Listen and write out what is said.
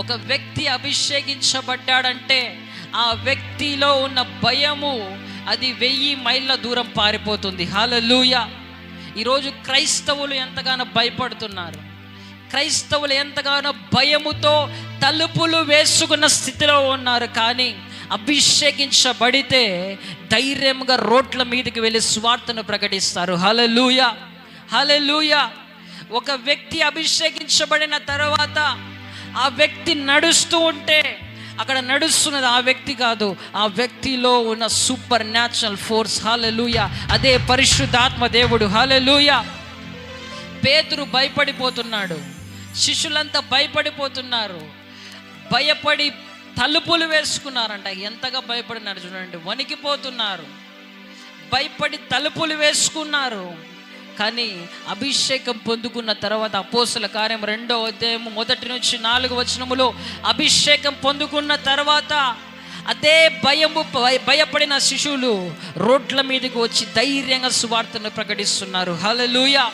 ఒక వ్యక్తి అభిషేకించబడ్డాడంటే ఆ వ్యక్తిలో ఉన్న భయము అది 1000 మైళ్ళ దూరం పారిపోతుంది. హల్లెలూయా. ఈరోజు క్రైస్తవులు ఎంతగానో భయపడుతున్నారు. క్రైస్తవులు ఎంతగానో భయముతో తలుపులు వేసుకున్న స్థితిలో ఉన్నారు. కానీ అభిషేకించబడితే ధైర్యంగా రోడ్ల మీదకి వెళ్ళి స్వార్థను ప్రకటిస్తారు. హల్లెలూయా, హల్లెలూయా. ఒక వ్యక్తి అభిషేకించబడిన తర్వాత ఆ వ్యక్తి నడుస్తూ ఉంటే అక్కడ నడుస్తున్నది ఆ వ్యక్తి కాదు, ఆ వ్యక్తిలో ఉన్న సూపర్ న్యాచురల్ ఫోర్స్. హల్లెలూయా. అదే పరిశుద్ధాత్మ దేవుడు. హల్లెలూయా. పేతురు భయపడిపోతున్నాడు, శిష్యులంతా భయపడిపోతున్నారు. భయపడి తలుపులు వేసుకున్నారంట. ఎంతగా భయపడినారు చూడండి, వణికిపోతున్నారు. భయపడి తలుపులు వేసుకున్నారు. కానీ అభిషేకం పొందుకున్న తర్వాత అపోస్తల కార్యం 2వ అధ్యాయము 1 నుంచి 4 వచనములో అభిషేకం పొందుకున్న తర్వాత అదే భయపడిన శిష్యులు రోడ్ల మీదకి వచ్చి ధైర్యంగా సువార్తను ప్రకటిస్తున్నారు. హల్లెలూయా.